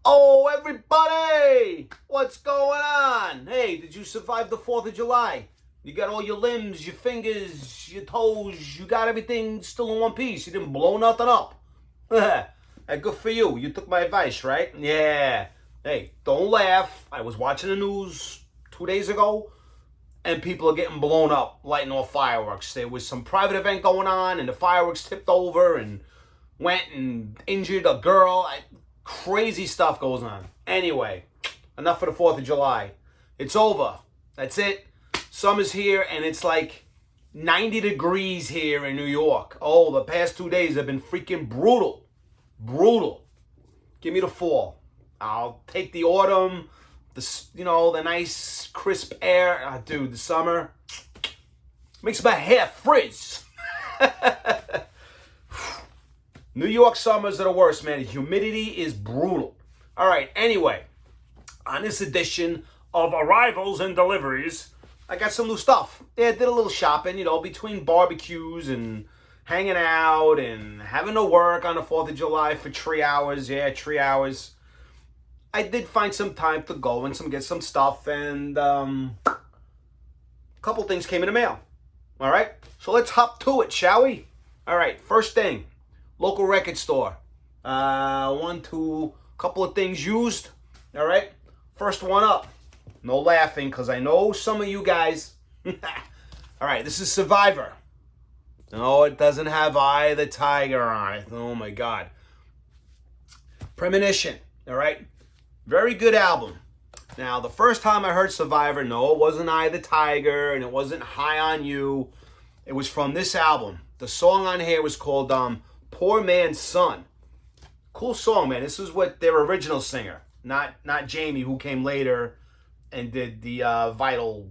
Oh, everybody! What's going on? Hey, did you survive the 4th of July? You got all your limbs, your fingers, your toes, you got everything still in one piece. You didn't blow nothing up. Hey, good for you. You took my advice, right? Yeah. Hey, don't laugh. I was watching the news 2 days ago, and people are getting blown up, lighting off fireworks. There was some private event going on, and the fireworks tipped over and went and injured a girl. Crazy stuff goes on. Anyway, enough for the 4th of July. It's over. That's it. Summer's here, and it's like 90 degrees here in New York. Oh, the past 2 days have been freaking brutal. Brutal. Give me the fall. I'll take the autumn, the nice crisp air. Dude, the summer makes my hair frizz. New York summers are the worst, man. The humidity is brutal. All right, anyway, on this edition of Arrivals and Deliveries, I got some new stuff. Yeah, I did a little shopping, between barbecues and hanging out and having to work on the 4th of July for 3 hours. Yeah, 3 hours. I did find some time to go and get some stuff, and a couple things came in the mail. All right, so let's hop to it, shall we? All right, first thing. Local record store. Couple of things used. All right. First one up. No laughing, because I know some of you guys. All right. This is Survivor. No, it doesn't have Eye of the Tiger on it. Oh, my God. Premonition. All right. Very good album. Now, the first time I heard Survivor, no, it wasn't Eye of the Tiger, and it wasn't High on You. It was from this album. The song on here was called Poor Man's Son. Cool song, man. This is what their original singer, not Jamie, who came later and did the Vital,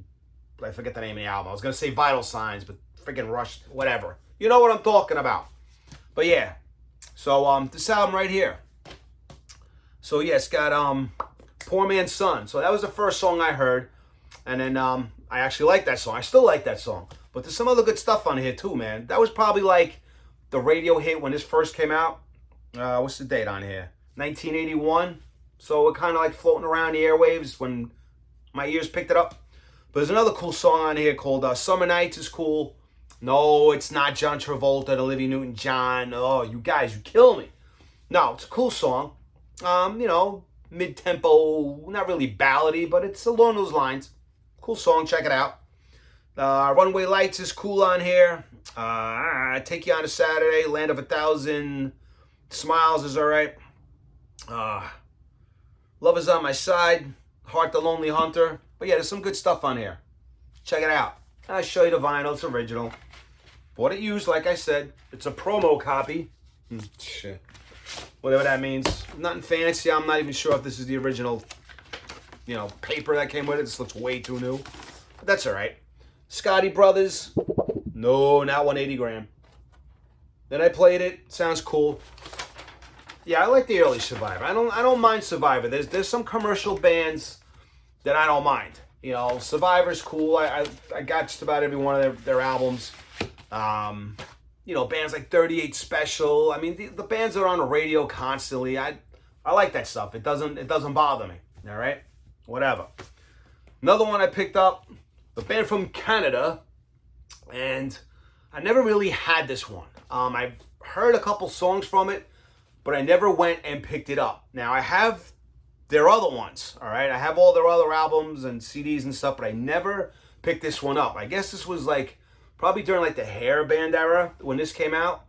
I forget the name of the album. I was going to say Vital Signs, but freaking Rush, whatever. You know what I'm talking about. But yeah, so this album right here. So yeah, it's got Poor Man's Son. So that was the first song I heard. And then I actually like that song. I still like that song. But there's some other good stuff on here too, man. That was probably like the radio hit when this first came out. What's the date on here? 1981. So it kind of like floating around the airwaves when my ears picked it up. But there's another cool song on here called Summer Nights is cool. No, it's not John Travolta and Olivia Newton-John. Oh, you guys, you kill me. No, it's a cool song. Mid-tempo, not really ballady, but it's along those lines. Cool song, check it out. Runway Lights is cool on here. Take You on a Saturday. Land of 1,000 Smiles is all right. Love Is on My Side. Heart the Lonely Hunter. But yeah, there's some good stuff on here. Check it out. I'll show you the vinyl. It's original. Bought it used, like I said. It's a promo copy. Shit. Whatever that means. Nothing fancy. I'm not even sure if this is the original, paper that came with it. This looks way too new. But that's all right. Scotty Brothers. No, not 180 gram. Then I played it. Sounds cool. Yeah, I like the early Survivor. I don't mind Survivor. There's some commercial bands that I don't mind. Survivor's cool. I got just about every one of their albums. Bands like 38 Special. I mean, the bands that are on the radio constantly. I like that stuff. It doesn't bother me. All right, whatever. Another one I picked up. The band from Canada, and I never really had this one. I've heard a couple songs from it, but I never went and picked it up. Now, I have their other ones, all right? I have all their other albums and CDs and stuff, but I never picked this one up. I guess this was probably during the hair band era when this came out,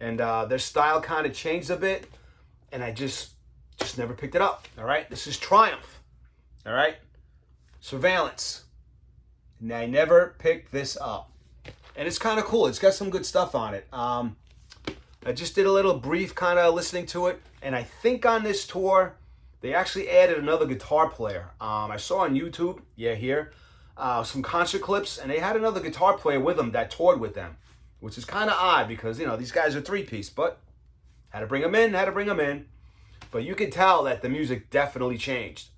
and their style kind of changed a bit, and I just never picked it up, all right? This is Triumph, all right? Surveillance. And I never picked this up. And it's kind of cool. It's got some good stuff on it. I just did a little brief kind of listening to it. And I think on this tour, they actually added another guitar player. I saw on YouTube, here, some concert clips. And they had another guitar player with them that toured with them. Which is kind of odd because, these guys are three-piece. But had to bring them in. But you can tell that the music definitely changed.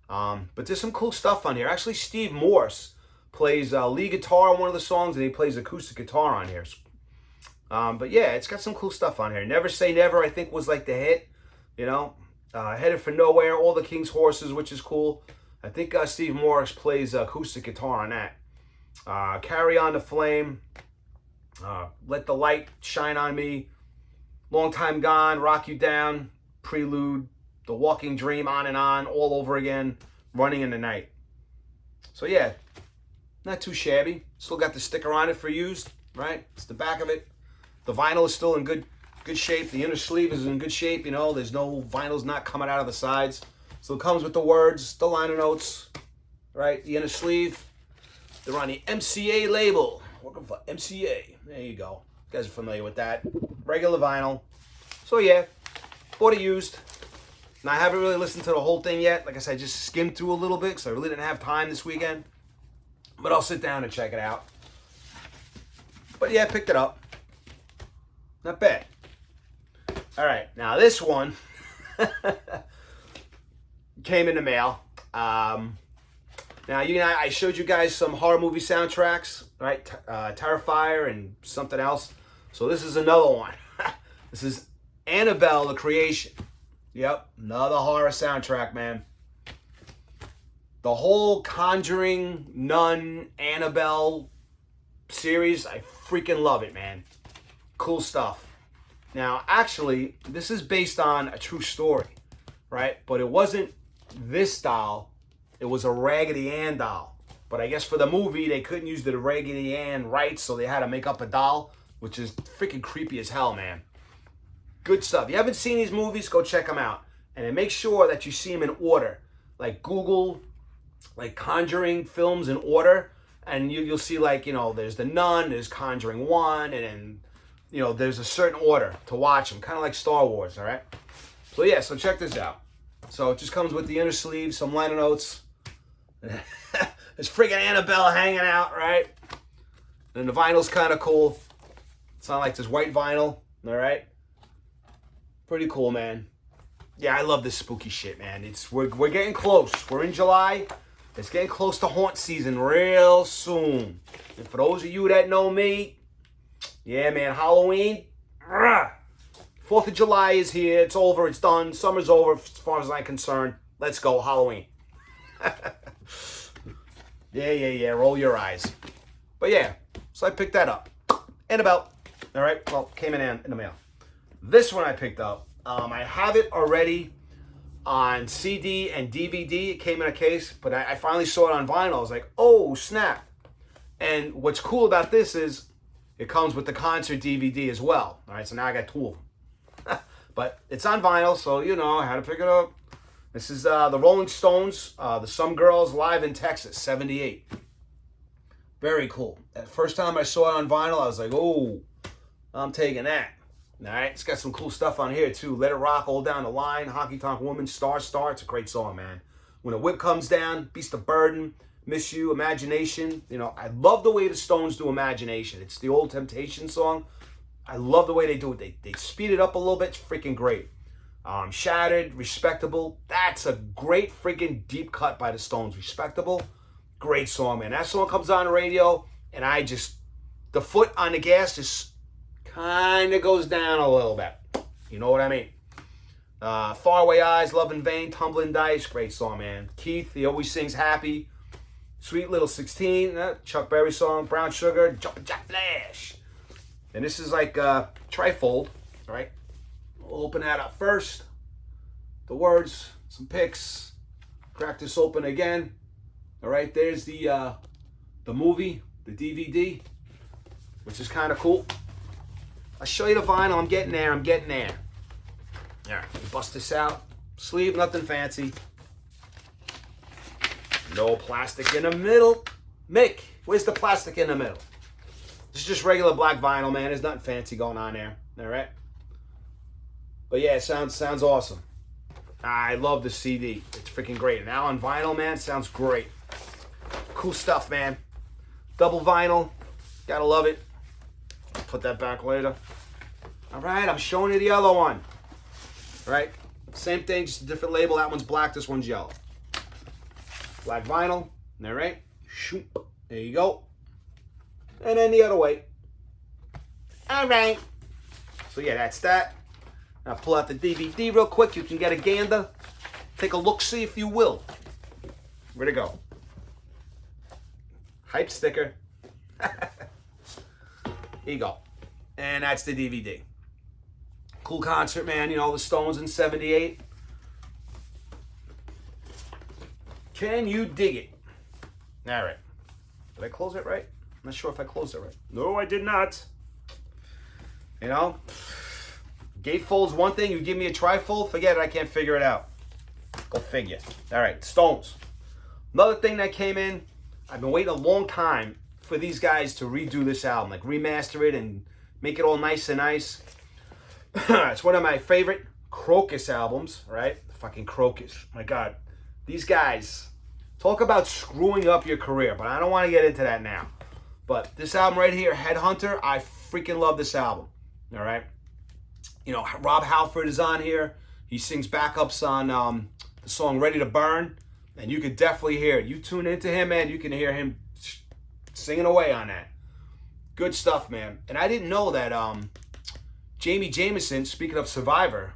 But there's some cool stuff on here. Actually, Steve Morse plays lead guitar on one of the songs, and he plays acoustic guitar on here. But yeah, it's got some cool stuff on here. Never Say Never, I think, was the hit. Headed for Nowhere, All the King's Horses, which is cool. I think Steve Morris plays acoustic guitar on that. Carry On the Flame, Let the Light Shine on Me, Long Time Gone, Rock You Down, Prelude, The Walking Dream, On and On, All Over Again, Running in the Night. So yeah, not too shabby. Still got the sticker on it for used, right? It's the back of it. The vinyl is still in good shape. The inner sleeve is in good shape. You know, there's no vinyl's not coming out of the sides. So it comes with the words, the liner notes, right? The inner sleeve. They're on the MCA label. Working for MCA. There you go. You guys are familiar with that. Regular vinyl. So yeah, bought it used. Now I haven't really listened to the whole thing yet. Like I said, I just skimmed through a little bit because I really didn't have time this weekend. But I'll sit down and check it out. But yeah, I picked it up. Not bad. All right, now this one came in the mail. Now, I showed you guys some horror movie soundtracks, right? Terrifier and something else. So this is another one. This is Annabelle, the Creation. Yep, another horror soundtrack, man. The whole Conjuring, Nun, Annabelle series, I freaking love it, man. Cool stuff. Now, actually, this is based on a true story, right? But it wasn't this doll. It was a Raggedy Ann doll. But I guess for the movie, they couldn't use the Raggedy Ann rights, so they had to make up a doll, which is freaking creepy as hell, man. Good stuff. If you haven't seen these movies, go check them out. And then make sure that you see them in order. Like Google, like Conjuring films in order. And you'll see, like, you know, there's The Nun, there's Conjuring 1, and then, you know, there's a certain order to watch them. Kind of like Star Wars, all right? So, yeah, so check this out. So it just comes with the inner sleeve, some liner notes. There's freaking Annabelle hanging out, right? And the vinyl's kind of cool. It's not like this white vinyl, all right? Pretty cool, man. Yeah, I love this spooky shit, man. We're getting close. We're in July. It's getting close to haunt season real soon. And for those of you that know me, yeah, man, Halloween, 4th of July is here. It's over. It's done. Summer's over as far as I'm concerned. Let's go, Halloween. Yeah. Roll your eyes. But yeah, so I picked that up. Annabelle. All right, well, came in the mail. This one I picked up. I have it already on CD and DVD. It came in a case, but I finally saw it on vinyl. I was like, oh, snap. And what's cool about this is it comes with the concert DVD as well. All right, so now I got 2 of them. But it's on vinyl, so, you know, I had to pick it up. This is the Rolling Stones, the Some Girls Live in Texas, 78. Very cool. The first time I saw it on vinyl, I was like, oh, I'm taking that. All right, it's got some cool stuff on here, too. Let It Rock, All Down the Line, Honky Tonk Woman, Star Star. It's a great song, man. When a Whip Comes Down, Beast of Burden, Miss You, Imagination. You know, I love the way the Stones do Imagination. It's the old Temptation song. I love the way they do it. They speed it up a little bit. It's freaking great. Shattered, Respectable. That's a great freaking deep cut by the Stones. Respectable. Great song, man. That song comes on the radio, and the foot on the gas just kind of goes down a little bit. You know what I mean? Faraway Eyes, Love in Vain, Tumbling Dice. Great song, man. Keith, he always sings Happy. Sweet Little 16, Chuck Berry song. Brown Sugar, Jumpin' Jack Flash. And this is like trifold, right? We'll open that up first. The words, some pics. Crack this open again. All right, there's the movie, the DVD, which is kind of cool. I'll show you the vinyl. I'm getting there. All right, bust this out. Sleeve, nothing fancy. No plastic in the middle. Mick, where's the plastic in the middle? This is just regular black vinyl, man. There's nothing fancy going on there. All right. But yeah, it sounds awesome. I love the CD. It's freaking great. Now on vinyl, man, sounds great. Cool stuff, man. Double vinyl. Gotta love it. Put that back later. All right, I'm showing you the other one. All right, same thing, just a different label. That one's black, this one's yellow. Black vinyl. All right. Shoop. There you go. And then the other way. All right. So yeah, that's that. Now pull out the DVD real quick. You can get a gander. Take a look-see if you will. Where'd it go? Hype sticker. Here you go. And that's the DVD. Cool concert, man. You know, the Stones in 78. Can you dig it? All right. Did I close it right? I'm not sure if I closed it right. No, I did not. You know? Gatefold's one thing. You give me a trifold, forget it. I can't figure it out. Go figure. All right. Stones. Another thing that came in. I've been waiting a long time for these guys to redo this album. Like remaster it and make it all nice and nice. It's one of my favorite Krokus albums, right? Fucking Krokus. My God. These guys, talk about screwing up your career, but I don't want to get into that now. But this album right here, Headhunter, I freaking love this album. All right? You know, Rob Halford is on here. He sings backups on the song Ready to Burn, and you can definitely hear it. You tune into him, man, you can hear him singing away on that. Good stuff, man. And I didn't know that Jamie Jameson, speaking of Survivor,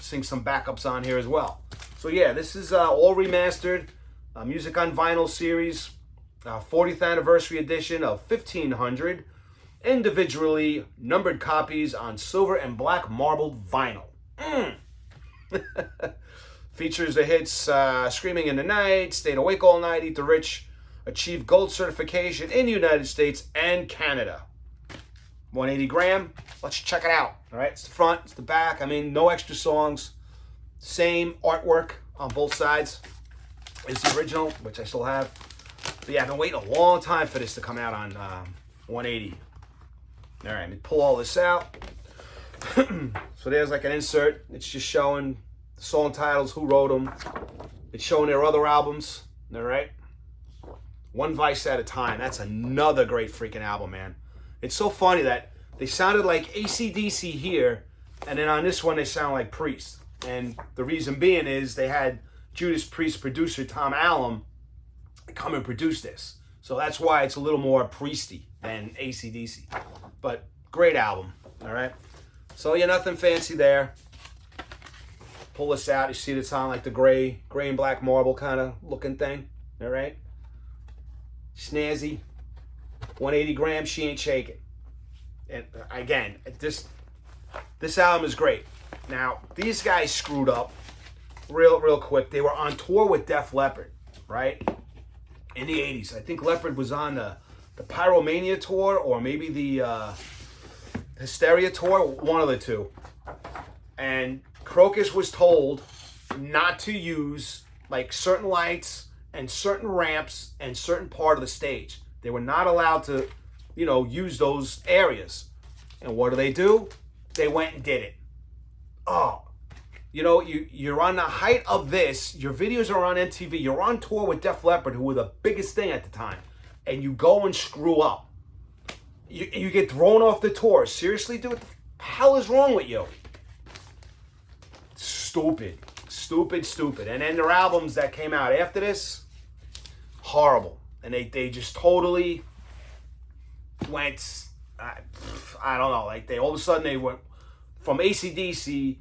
sings some backups on here as well. So yeah, this is all remastered, Music on Vinyl series, 40th anniversary edition of 1500, individually numbered copies on silver and black marbled vinyl. Features the hits Screaming in the Night, Stayed Awake All Night, Eat the Rich, achieved gold certification in the United States and Canada. 180 gram, let's check it out. All right, it's the front, it's the back. I mean, no extra songs. Same artwork on both sides as the original, which I still have. But yeah, I've been waiting a long time for this to come out on 180. All right, let me pull all this out. So there's like an insert. It's just showing the song titles, who wrote them. It's showing their other albums. All right. One Vice at a Time. That's another great freaking album, man. It's so funny that they sounded like AC/DC here, and then on this one they sound like Priest. And the reason being is they had Judas Priest producer Tom Allom come and produce this. So that's why it's a little more Priesty than AC/DC. But great album, all right? So yeah, nothing fancy there. Pull this out. You see it's on like the gray and black marble kind of looking thing, all right? Snazzy. 180 grams, she ain't shaking. And again, this album is great. Now, these guys screwed up real quick. They were on tour with Def Leppard, right? In the 80s. I think Leppard was on the Pyromania tour or maybe the Hysteria tour, one of the two. And Krokus was told not to use like certain lights and certain ramps and certain part of the stage. They were not allowed to, you know, use those areas. And what do? They went and did it. Oh, you know, you're on the height of this. Your videos are on MTV. You're on tour with Def Leppard, who were the biggest thing at the time. And you go and screw up. You get thrown off the tour. Seriously, dude? What the hell is wrong with you? Stupid. And then their albums that came out after this, horrible. And they just totally went, I don't know, like all of a sudden they went from AC/DC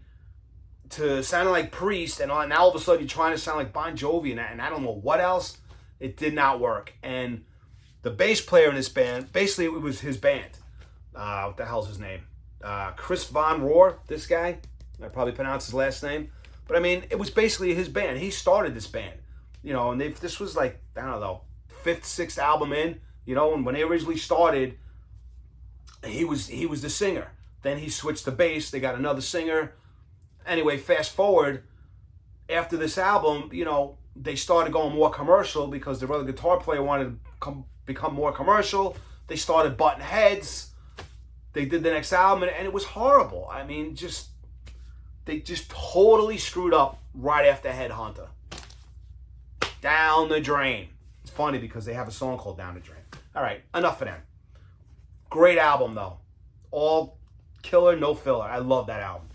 to sounding like Priest, and now all of a sudden you're trying to sound like Bon Jovi and I don't know what else. It did not work. And the bass player in this band, basically it was his band. What the hell's his name? Chris Von Rohr, this guy. I probably pronounced his last name. But I mean, it was basically his band. He started this band. You know, and this was like, I don't know, 5th, 6th album in. You know, and when they originally started, he was the singer. Then he switched to bass. They got another singer. Anyway, fast forward, after this album, you know, they started going more commercial because their other guitar player wanted to become more commercial. They started butting heads. They did the next album, and it was horrible. I mean, they just totally screwed up right after Headhunter. Down the drain. It's funny because they have a song called Down the Drain. All right, enough of them. Great album, though. All killer, no filler. I love that album.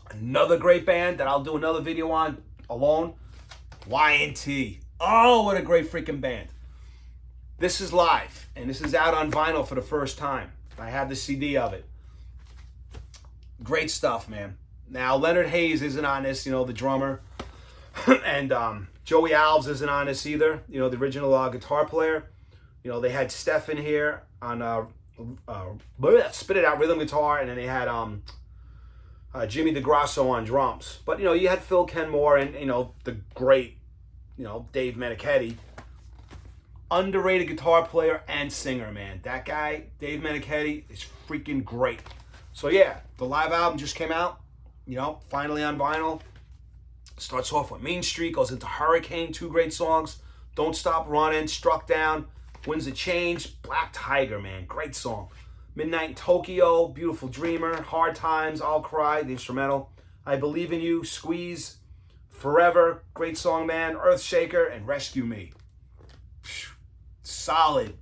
Another great band that I'll do another video on alone, Y&T. Oh, what a great freaking band. This is live, and this is out on vinyl for the first time. I have the CD of it. Great stuff, man. Now, Leonard Hayes isn't on this, you know, the drummer. And Joey Alves isn't on this either, you know, the original guitar player. You know, they had Steph in here on Spit It Out rhythm guitar, and then they had Jimmy DeGrasso on drums. But, you know, you had Phil Kenmore and, you know, the great, you know, Dave Meniketti. Underrated guitar player and singer, man. That guy, Dave Meniketti, is freaking great. So, yeah, the live album just came out, you know, finally on vinyl. Starts off with Mean Street, goes into Hurricane, 2 great songs. Don't Stop Running, Struck Down, Winds of Change, Black Tiger, man, great song. Midnight in Tokyo, Beautiful Dreamer, Hard Times, I'll Cry, the instrumental. I Believe in You, Squeeze, Forever, great song, man. Earthshaker, and Rescue Me. Solid.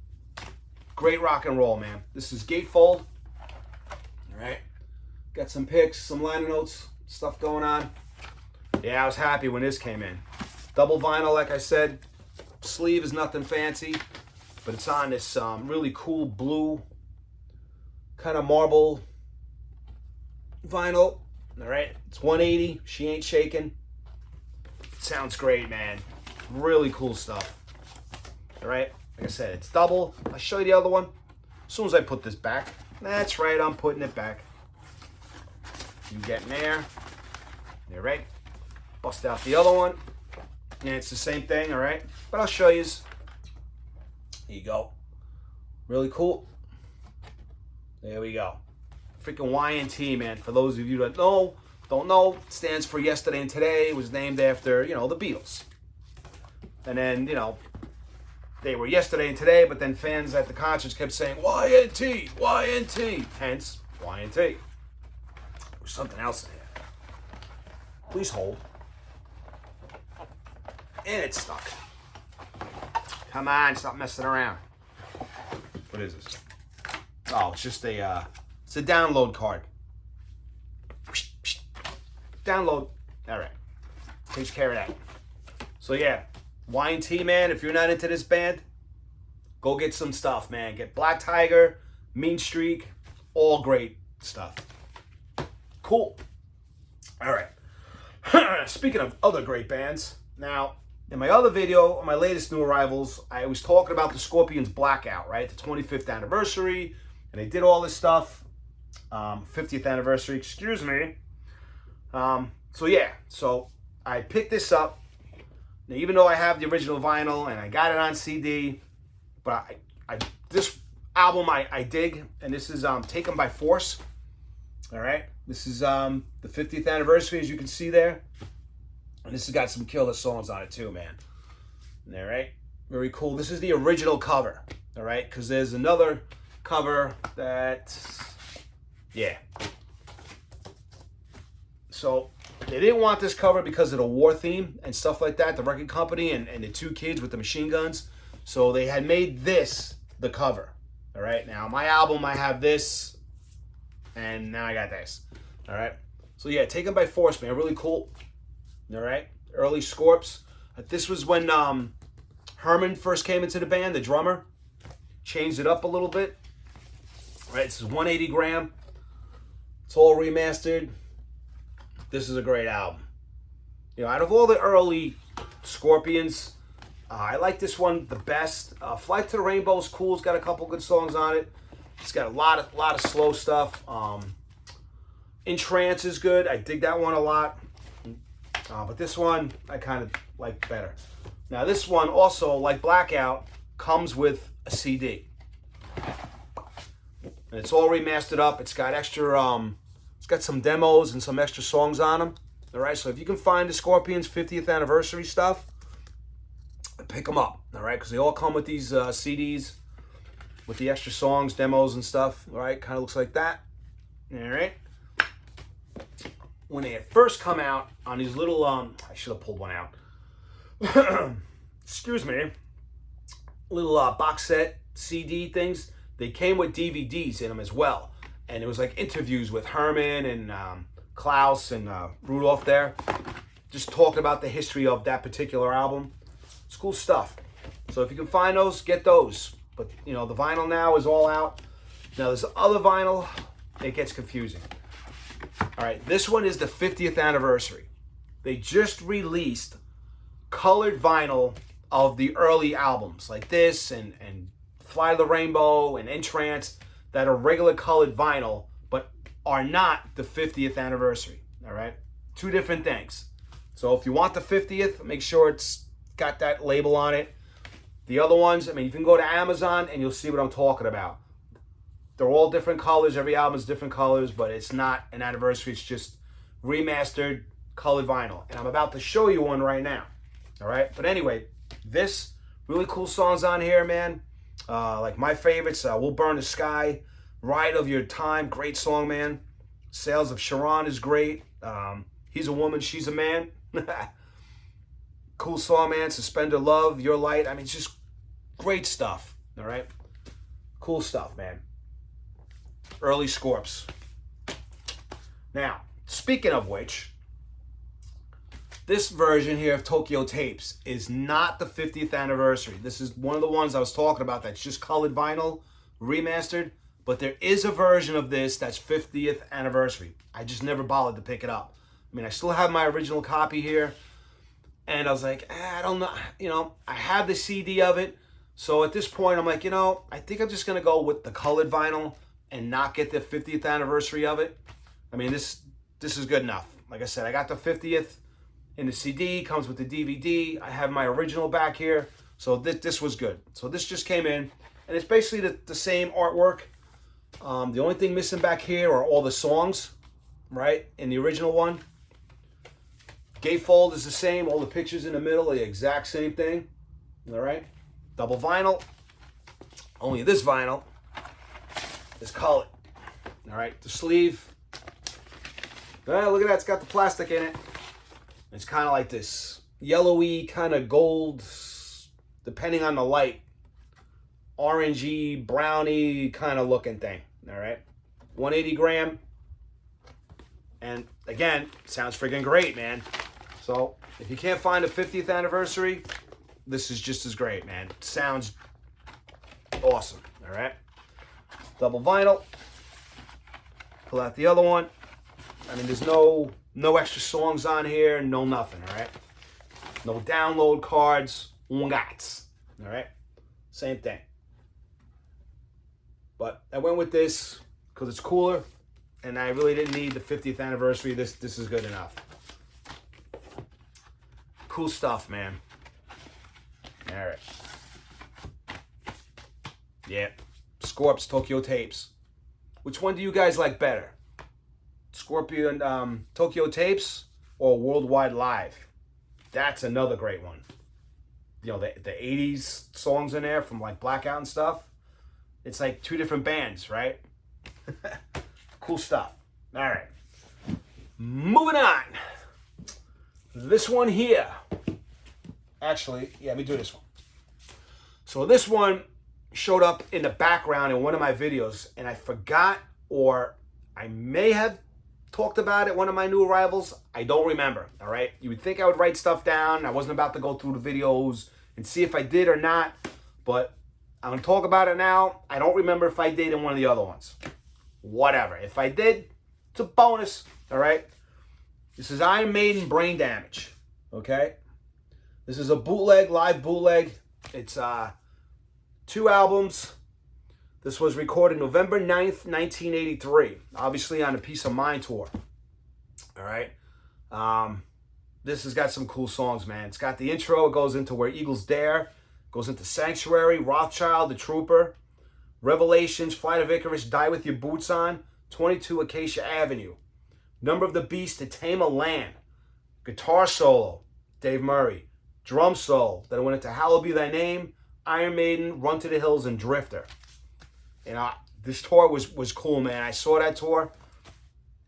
Great rock and roll, man. This is Gatefold. All right. Got some picks, some liner notes, stuff going on. Yeah, I was happy when this came in. Double vinyl, like I said. Sleeve is nothing fancy, but it's on this really cool blue kind of marble vinyl. All right. It's 180. She Ain't Shaking. It sounds great, man. Really cool stuff. All right. Like I said, it's double. I'll show you the other one as soon as I put this back. That's right, I'm putting it back. You get in there. All right. Bust out the other one. And it's the same thing, all right? But I'll show you. Here you go. Really cool. There we go. Freaking YNT, man. For those of you that don't know, it stands for Yesterday and Today. It was named after, you know, the Beatles. And then, you know, they were Yesterday and Today, but then fans at the concerts kept saying, YNT, YNT. Hence, YNT. There's something else in here. Please hold. And it's stuck. Come on, stop messing around. What is this? Oh, it's just it's a download card. Download. All right. Takes care of that. So yeah, YNT, man, if you're not into this band, go get some stuff, man. Get Black Tiger, Mean Streak, all great stuff. Cool. All right. Speaking of other great bands, now, in my other video, on my latest new arrivals, I was talking about the Scorpions Blackout, right? The 25th anniversary, and they did all this stuff. 50th anniversary, excuse me. So yeah, so I picked this up. Now, even though I have the original vinyl and I got it on CD, but this album I dig, and this is Taken by Force. All right, this is the 50th anniversary, as you can see there. And this has got some killer songs on it too, man. All right, very cool. This is the original cover, all right? Because there's another cover that, yeah. So they didn't want this cover because of the war theme and stuff like that, the record company and the 2 kids with the machine guns. So they had made this the cover, all right? Now, my album, I have this, and now I got this, all right? So yeah, Taken by Force, man, really cool. All right, early Scorps. This was when Herman first came into the band, the drummer. Changed it up a little bit. All right, this is 180 gram. It's all remastered. This is a great album. You know, out of all the early Scorpions, I like this one the best. Flight to the Rainbow is cool. It's got a couple good songs on it. It's got a lot of slow stuff. In Trance is good. I dig that one a lot. But this one, I kind of like better. Now, this one also, like Blackout, comes with a CD. And it's all remastered up. It's got extra, it's got some demos and some extra songs on them. All right, so if you can find the Scorpions 50th anniversary stuff, pick them up. All right, because they all come with these CDs with the extra songs, demos, and stuff. All right, kind of looks like that. All right. When they had first come out on these little, I should have pulled one out. Excuse me. Little box set CD things. They came with DVDs in them as well. And it was like interviews with Herman and Klaus and Rudolph there. Just talking about the history of that particular album. It's cool stuff. So if you can find those, get those. But, you know, the vinyl now is all out. Now, there's other vinyl. It gets confusing. All right, this one is the 50th anniversary. They just released colored vinyl of the early albums like this and Fly the Rainbow and Entrance that are regular colored vinyl but are not the 50th anniversary. All right, two different things. So if you want the 50th, make sure it's got that label on it. The other ones, I mean, you can go to Amazon and you'll see what I'm talking about. They're all different colors. Every album is different colors, but it's not an anniversary. It's just remastered colored vinyl. And I'm about to show you one right now. All right. But anyway, this really cool songs on here, man. Like my favorites, We'll Burn the Sky, Ride of Your Time, great song, man. Sales of Sharon is great. He's a woman, she's a man. Cool song, man. Suspended Love, Your Light. I mean, it's just great stuff. All right. Cool stuff, man. Early Scorps. Now, speaking of which, this version here of Tokyo Tapes is not the 50th anniversary. This is one of the ones I was talking about that's just colored vinyl, remastered. But there is a version of this that's 50th anniversary. I just never bothered to pick it up. I mean, I still have my original copy here. And I was like, I don't know. You know, I have the CD of it. So at this point, I'm like, you know, I think I'm just going to go with the colored vinyl and not get the 50th anniversary of it. I mean, this is good enough. Like I said, I got the 50th in the CD, comes with the DVD. I have my original back here. So this was good. So this just came in, and it's basically the same artwork. The only thing missing back here are all the songs, right, in the original one. Gatefold is the same. All the pictures in the middle are the exact same thing. All right. Double vinyl. Only this vinyl is colored. All right. The sleeve. Look at that. It's got the plastic in it. It's kind of like this yellowy, kind of gold, depending on the light, orangey, browny kind of looking thing. All right. 180 gram. And again, sounds freaking great, man. So if you can't find a 50th anniversary, this is just as great, man. It sounds awesome. All right. Double vinyl. Pull out the other one. I mean, there's no extra songs on here, no nothing. All right. No download cards. Ungats. All right. Same thing. But I went with this because it's cooler. And I really didn't need the 50th anniversary. This is good enough. Cool stuff, man. All right. Yeah. Scorps, Tokyo Tapes. Which one do you guys like better? Scorpion, Tokyo Tapes or Worldwide Live? That's another great one. You know, the 80s songs in there from like Blackout and stuff. It's like two different bands, right? Cool stuff. All right. Moving on. This one here. Actually, yeah, let me do this one. So this one showed up in the background in one of my videos, and I forgot, or I may have talked about it, one of my new arrivals. I don't remember, all right? You would think I would write stuff down. I wasn't about to go through the videos and see if I did or not, but I'm going to talk about it now. I don't remember if I did in one of the other ones. Whatever. If I did, it's a bonus, all right? This is Iron Maiden, Brain Damage, okay? This is a bootleg, live bootleg. It's 2 albums. This was recorded November 9th, 1983, obviously on a Peace of Mind tour, all right? This has got some cool songs, man. It's got the intro. It goes into Where Eagles Dare, goes into Sanctuary, Rothschild, The Trooper, Revelations, Flight of Icarus, Die With Your Boots On, 22 Acacia Avenue, Number of the Beast, To Tame a Land, guitar solo, Dave Murray, drum solo, then it went into Hallowed Be Thy Name, Iron Maiden, Run to the Hills, and Drifter. And this tour was cool, man. I saw that tour,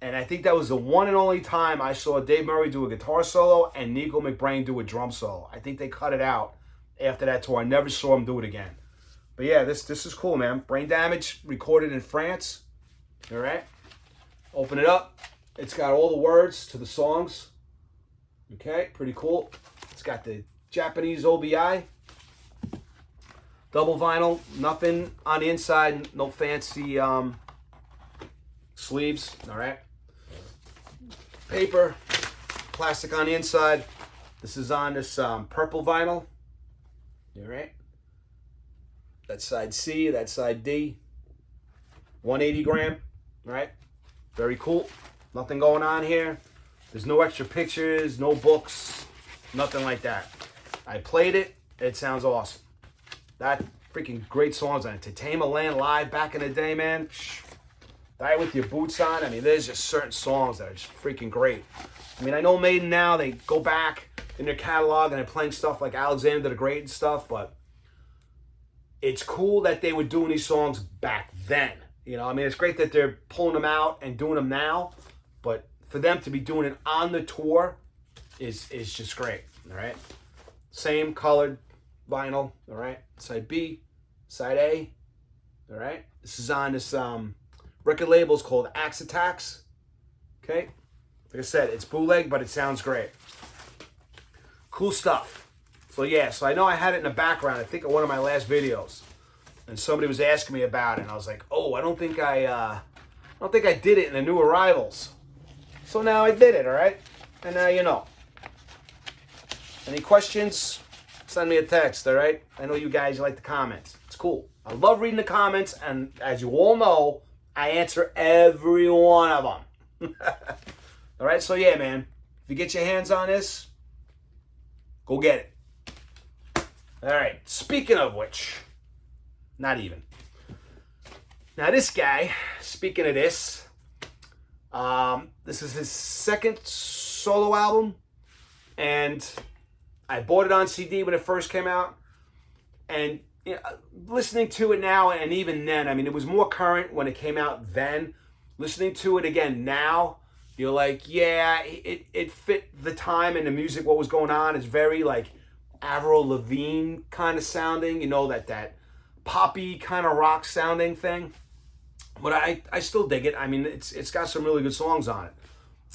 and I think that was the one and only time I saw Dave Murray do a guitar solo and Nico McBrain do a drum solo. I think they cut it out after that tour. I never saw him do it again. But yeah, this is cool, man. Brain Damage, recorded in France. All right. Open it up. It's got all the words to the songs. Okay, pretty cool. It's got the Japanese OBI. Double vinyl, nothing on the inside, no fancy sleeves, all right? paper, plastic on the inside. This is on this purple vinyl. All right. That's side C, that's side D. 180 gram, right? Very cool. Nothing going on here. There's no extra pictures, no books, nothing like that. I played it. It sounds awesome. That freaking great songs on it. To Tame a Land live back in the day, man. Die with your boots on. I mean, there's just certain songs that are just freaking great. I mean, I know Maiden now, they go back in their catalog and they're playing stuff like Alexander the Great and stuff, but it's cool that they were doing these songs back then. You know, I mean, it's great that they're pulling them out and doing them now, but for them to be doing it on the tour is just great, all right? Same colored vinyl, all right? Side B, side A, all right? This is on this record label called Axe Attacks, okay? Like I said, it's bootleg, but it sounds great. Cool stuff. So yeah, so I know I had it in the background, I think of one of my last videos. And somebody was asking me about it, and I was like, oh, I don't think I did it in the new arrivals. So now I did it, all right? And now you know. Any questions? Send me a text, all right? I know you guys like the comments. It's cool. I love reading the comments, and as you all know, I answer every one of them. All right, so yeah, man. If you get your hands on this, go get it. All right, speaking of which, not even. Now this guy, speaking of this, this is his second solo album, and I bought it on CD when it first came out, and you know, listening to it now and even then, I mean, it was more current when it came out then. Listening to it again now, you're like, yeah, it fit the time and the music, what was going on. It's very like Avril Lavigne kind of sounding, you know, that poppy kind of rock sounding thing. But I still dig it. I mean, it's got some really good songs on it.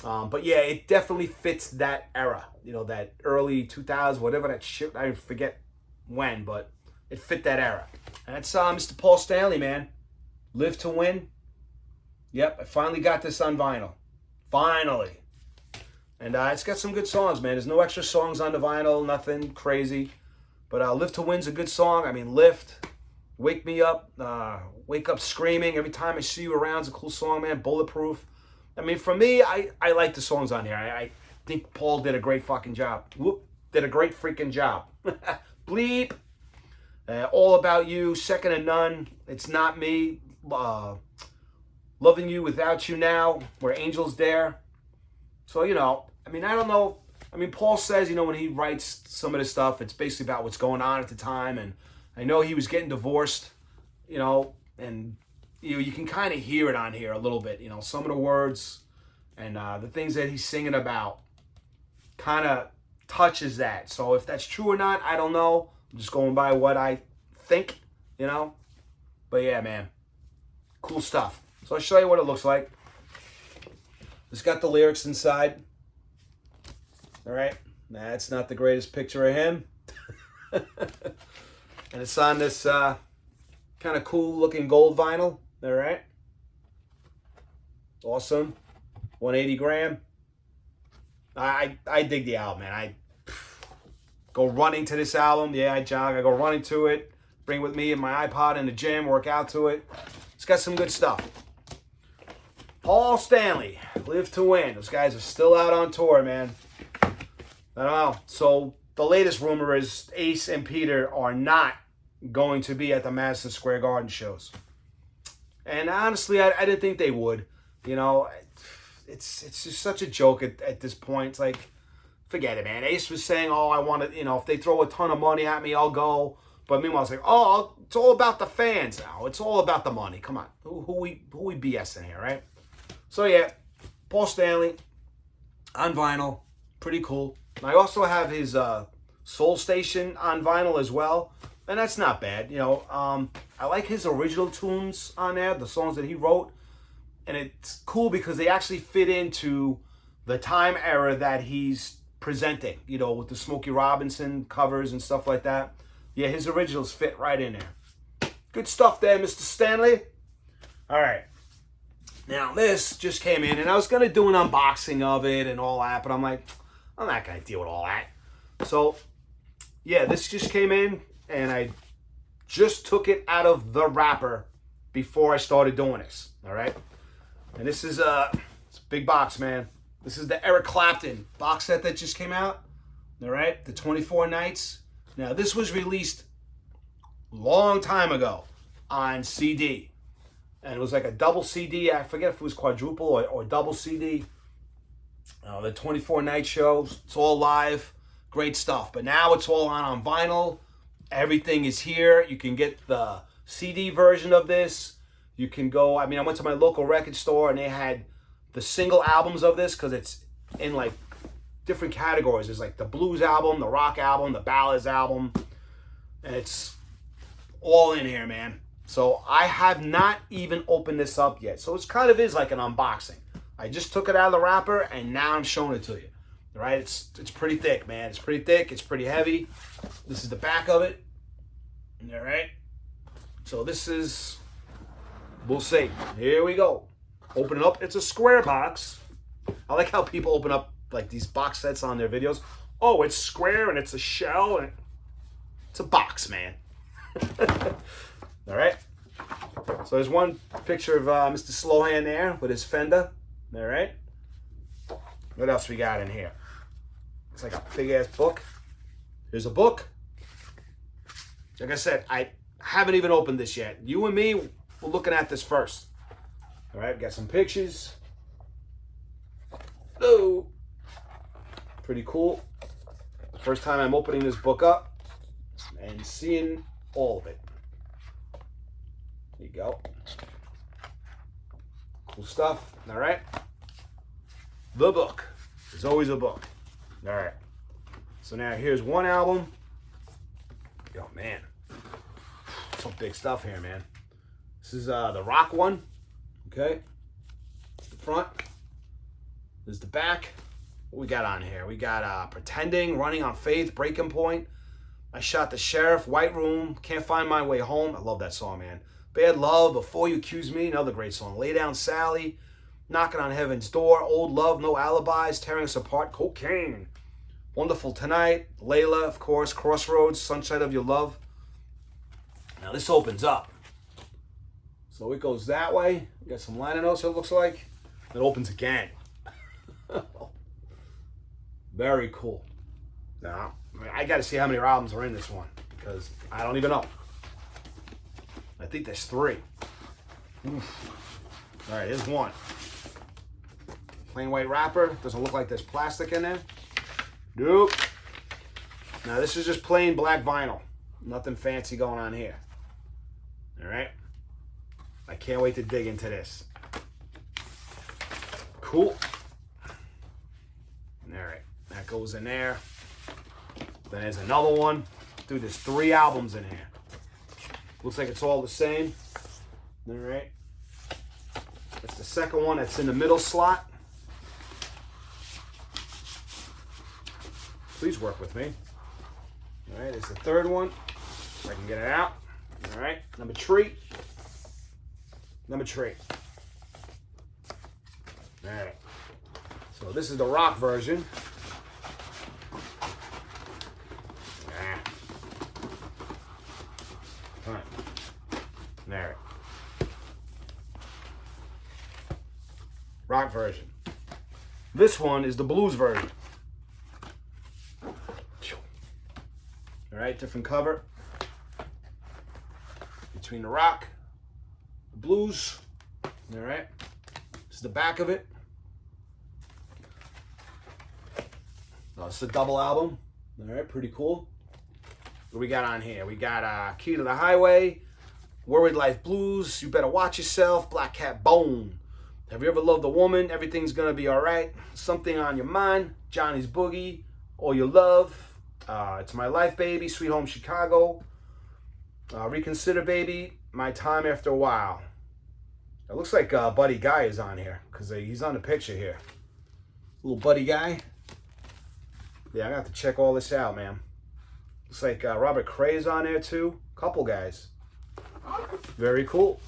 But yeah, it definitely fits that era, you know, that early 2000s, whatever that shit, I forget when, but it fit that era. And that's Mr. Paul Stanley, man. Live to Win. Yep, I finally got this on vinyl. Finally. And it's got some good songs, man. There's no extra songs on the vinyl, nothing crazy. But Live to Win's a good song. I mean, Lift, Wake Me Up, Wake Up Screaming, Every Time I See You Around is a cool song, man. Bulletproof. I mean, for me, I like the songs on here. I think Paul did a great fucking job. Whoop, did a great freaking job. Bleep. All About You, Second to None, It's Not Me, Loving You Without You Now, Where Angels Dare. So, you know, I mean, I don't know. I mean, Paul says, you know, when he writes some of this stuff, it's basically about what's going on at the time. And I know he was getting divorced, you know, and you can kind of hear it on here a little bit. You know, some of the words and the things that he's singing about kind of touches that. So if that's true or not, I don't know. I'm just going by what I think, you know. But yeah, man, cool stuff. So I'll show you what it looks like. It's got the lyrics inside. All right. That's not the greatest picture of him. And it's on this kind of cool looking gold vinyl. All right. Awesome. 180 gram. I dig the album, man. I go running to this album. Yeah, I jog. I go running to it. Bring with me in my iPod in the gym. Work out to it. It's got some good stuff. Paul Stanley, Live to Win. Those guys are still out on tour, man. I don't know. So the latest rumor is Ace and Peter are not going to be at the Madison Square Garden shows. And honestly, I didn't think they would. You know, it's just such a joke at this point. It's like, forget it, man. Ace was saying, oh, I want to, you know, if they throw a ton of money at me, I'll go. But meanwhile, it's like, oh, it's all about the fans now. It's all about the money. Come on. Who we BSing here, right? So yeah, Paul Stanley on vinyl. Pretty cool. I also have his Soul Station on vinyl as well. And that's not bad. You know, I like his original tunes on there, the songs that he wrote. And it's cool because they actually fit into the time era that he's presenting, you know, with the Smokey Robinson covers and stuff like that. Yeah, his originals fit right in there. Good stuff there, Mr. Stanley. All right. Now this just came in, and I was gonna do an unboxing of it and all that, but I'm like, I'm not gonna deal with all that. So yeah, this just came in, and I just took it out of the wrapper before I started doing this. All right, and this is it's a big box, man. This is the Eric Clapton box set that just came out. All right, the 24 Nights. Now this was released a long time ago on CD. And it was like a double CD. I forget if it was quadruple or double CD. The 24 Night Show. It's all live. Great stuff. But now it's all on vinyl. Everything is here. You can get the CD version of this. You can go, I went to my local record store and they had the single albums of this because it's in like different categories. There's like the blues album, the rock album, the ballads album. And it's all in here, man. So I have not even opened this up yet. So it kind of is like an unboxing. I just took it out of the wrapper and now I'm showing it to you. All right, it's pretty thick, man. It's pretty thick. It's pretty heavy. This is the back of it. All right. So this is, we'll see. Here we go. Open it up. It's a square box. I like how people open up like these box sets on their videos. Oh, it's square and it's a shell and it's a box, man. All right, so there's one picture of Mr. Slowhand there with his Fender. All right, what else we got in here? It's like a big ass book. Here's a book. Like I said, I haven't even opened this yet. You and me, we're looking at this first. All right, got some pictures. Oh, pretty cool. First time I'm opening this book up and seeing all of it. There you go. Cool stuff. All right. The book. There's always a book. All right. So now here's one album. Yo, man. Some big stuff here, man. This is the rock one. Okay. The front. There's the back. What we got on here? We got Pretending, Running on Faith, Breaking Point. I Shot the Sheriff, White Room, Can't Find My Way Home. I love that song, man. Bad Love, Before You Accuse Me, another great song. Lay Down Sally, Knocking on Heaven's Door, Old Love, No Alibis, Tearing Us Apart, Cocaine. Wonderful Tonight, Layla, of course, Crossroads, Sunshine of Your Love. Now this opens up. So it goes that way. We got some liner notes, it looks like. It opens again. Very cool. Now, I got to see how many albums are in this one because I don't even know. I think there's 3. Oof. All right, here's one. Plain white wrapper. Doesn't look like there's plastic in there. Nope. Now, this is just plain black vinyl. Nothing fancy going on here. All right. I can't wait to dig into this. Cool. All right. That goes in there. Then there's another one. Dude, there's 3 albums in here. Looks like it's all the same. All right. That's the second one. That's in the middle slot. Please work with me. All right. There's the third one. If I can get it out. All right. Number 3. Number 3. All right. So this is the rock version. All right. There. Rock version. This one is the blues version. All right, different cover. Between the rock, the blues. All right. This is the back of it. Oh, it's a double album. All right, pretty cool. What we got on here? We got Key to the Highway, Worried Life Blues, You Better Watch Yourself, Black Cat Bone. Have you ever loved a woman? Everything's gonna be all right. Something on Your Mind, Johnny's Boogie, All Your Love, It's My Life, Baby, Sweet Home Chicago, Reconsider, Baby, My Time After a While. It looks like Buddy Guy is on here because he's on the picture here. Little Buddy Guy. Yeah, I'm gonna have to check all this out, man. Looks like Robert Cray's on there too. Couple guys. Very cool.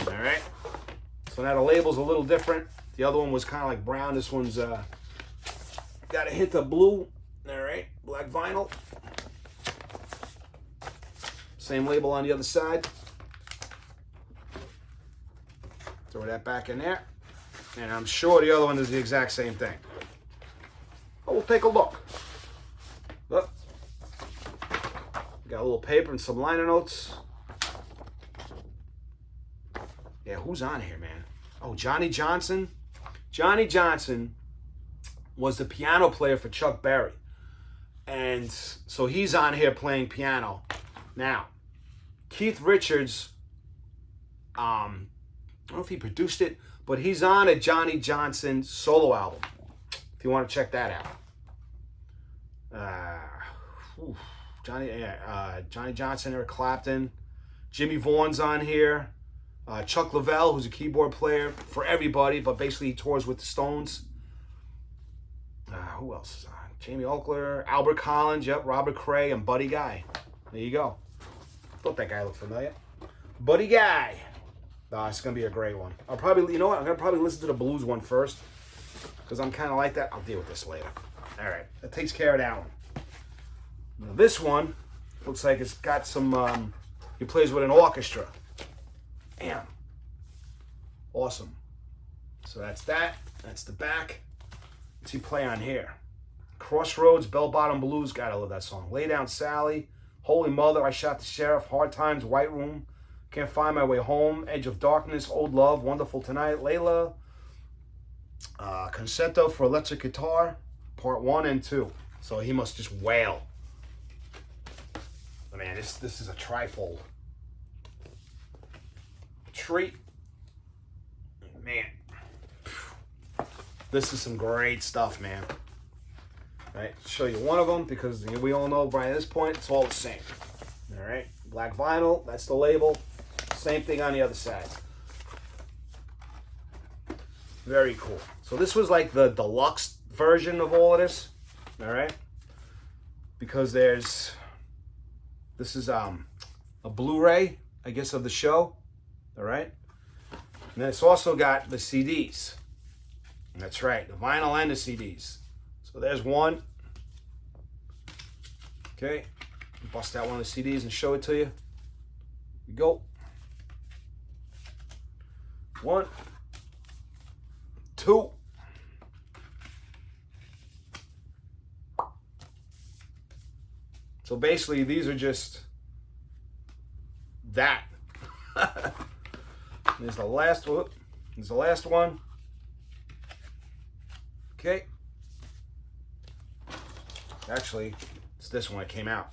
All right. So now the label's a little different. The other one was kind of like brown. This one's got a hint of blue. All right, black vinyl. Same label on the other side. Throw that back in there. And I'm sure the other one is the exact same thing. But we'll take a look. Look. Got a little paper and some liner notes. Yeah, who's on here, man? Oh, Johnny Johnson. Johnny Johnson was the piano player for Chuck Berry. And so he's on here playing piano. Now, Keith Richards, I don't know if he produced it, but he's on a Johnny Johnson solo album, if you want to check that out. Johnny Johnson, Eric Clapton, Jimmy Vaughan's on here, Chuck Leavell, who's a keyboard player for everybody, but basically he tours with the Stones. Who else is on? Jamie Oakler, Albert Collins, yep, Robert Cray, and Buddy Guy. There you go. Thought that guy looked familiar. Buddy Guy. It's going to be a great one. I'll probably, you know what? I'm going to probably listen to the blues one first, because I'm kind of like that. I'll deal with this later. All right. That takes care of that one. Now, this one looks like it's got some, he plays with an orchestra. Damn. Awesome. So that's that. That's the back. What's he play on here? Crossroads, Bell Bottom Blues. Gotta love that song. Lay Down Sally. Holy Mother, I Shot the Sheriff. Hard Times, White Room. Can't Find My Way Home. Edge of Darkness, Old Love, Wonderful Tonight. Layla. Concerto for Electric Guitar. Part 1 and 2. So he must just wail. But man, this is a trifold. Treat. Man. This is some great stuff, man. Right, show you one of them because we all know by this point it's all the same. All right, black vinyl, that's the label. Same thing on the other side. Very cool. So this was like the deluxe version of all of this. All right, because this is a Blu-ray, I guess, of the show. All right, and then it's also got the CDs. That's right, the vinyl and the CDs. So there's one. Okay, bust out one of the CDs and show it to you. Here we go. 1, 2. So basically, these are just that. There's the last one. There's the last one. Okay. Actually, it's this one that came out.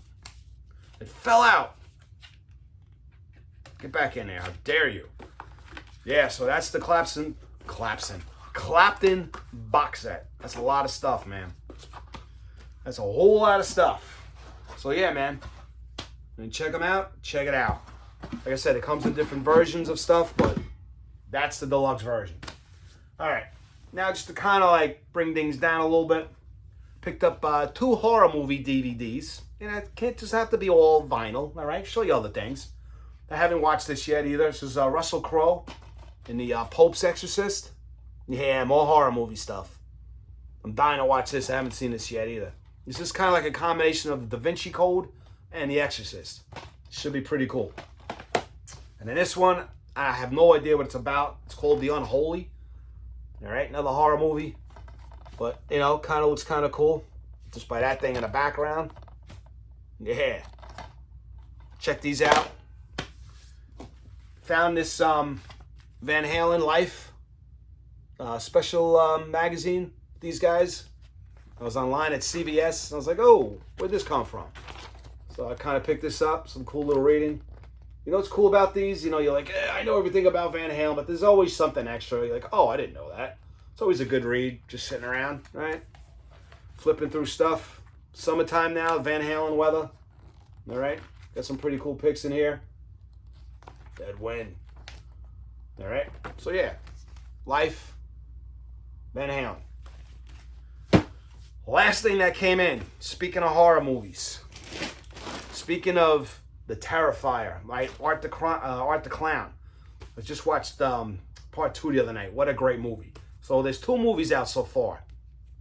It fell out. Get back in there. How dare you? Yeah, so that's the Clapton box set. That's a lot of stuff, man. That's a whole lot of stuff. So yeah, man. And check them out. Check it out. Like I said, it comes in different versions of stuff, but that's the deluxe version. All right. Now, just to kind of like bring things down a little bit, picked up 2 horror movie DVDs. And it can't just have to be all vinyl, all right? Show you other things. I haven't watched this yet either. This is Russell Crowe in the Pope's Exorcist. Yeah, more horror movie stuff. I'm dying to watch this. I haven't seen this yet either. This is kind of like a combination of the Da Vinci Code and The Exorcist. Should be pretty cool. And then this one, I have no idea what it's about. It's called The Unholy. All right, another horror movie. But, you know, kind of looks kind of cool. Just by that thing in the background. Yeah. Check these out. Found this Van Halen Life special magazine. These guys. I was online at CVS. And I was like, oh, where'd this come from? So I kind of picked this up. Some cool little reading. You know what's cool about these? You know, you're like, I know everything about Van Halen, but there's always something extra. You're like, oh, I didn't know that. It's always a good read, just sitting around, right? Flipping through stuff. Summertime now, Van Halen weather. All right? Got some pretty cool pics in here. Dead Wind. All right? So, yeah. Life. Van Halen. Last thing that came in, speaking of horror movies. Speaking of The Terrifier, right? Art the Clown. I just watched part 2 the other night. What a great movie. So there's 2 movies out so far.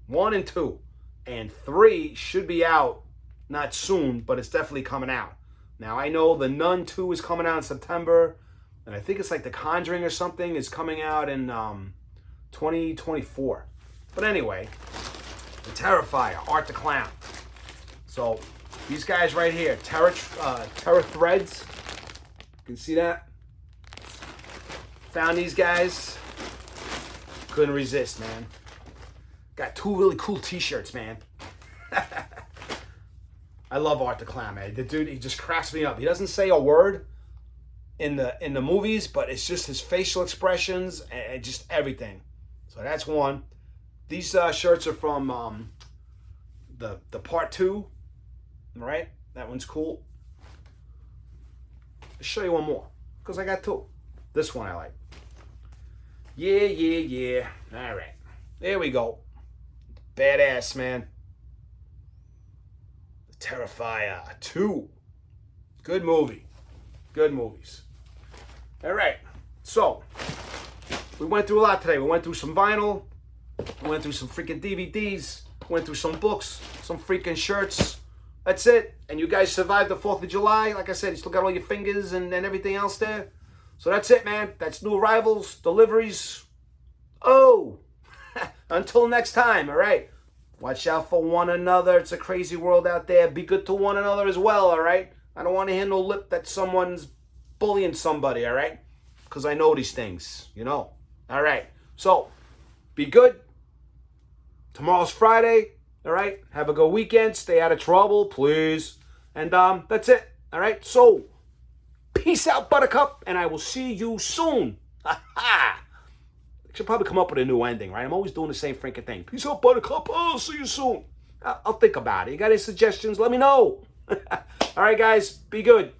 1 and 2. And 3 should be out, not soon, but it's definitely coming out. Now, I know The Nun 2 is coming out in September. And I think it's like The Conjuring or something is coming out in 2024. But anyway, The Terrifier, Art the Clown. So these guys right here, Terror Threads. You can see that. Found these guys. Couldn't resist, man. Got 2 really cool t-shirts, man. I love Art the Clown, man. The dude, he just cracks me up. He doesn't say a word in the movies, but it's just his facial expressions and just everything. So that's one. These shirts are from the part 2. All right, that one's cool. I'll show you one more because I got 2. This one I like. Yeah. All right, there we go. Badass, man. The Terrifier 2. Good movie. Good movies. All right, so we went through a lot today. We went through some vinyl. We went through some freaking DVDs. Went through some books, some freaking shirts. That's it. And you guys survived the 4th of July. Like I said, you still got all your fingers and everything else there. So that's it, man. That's new arrivals, deliveries. Oh, until next time, all right? Watch out for one another. It's a crazy world out there. Be good to one another as well, all right? I don't want to hear no lip that someone's bullying somebody, all right? Because I know these things, you know. All right. So, be good. Tomorrow's Friday, all right? Have a good weekend. Stay out of trouble, please. And that's it, all right? So, peace out, Buttercup, and I will see you soon. Ha-ha! I should probably come up with a new ending, right? I'm always doing the same freaking thing. Peace out, Buttercup. I'll see you soon. I'll think about it. You got any suggestions? Let me know. All right, guys. Be good.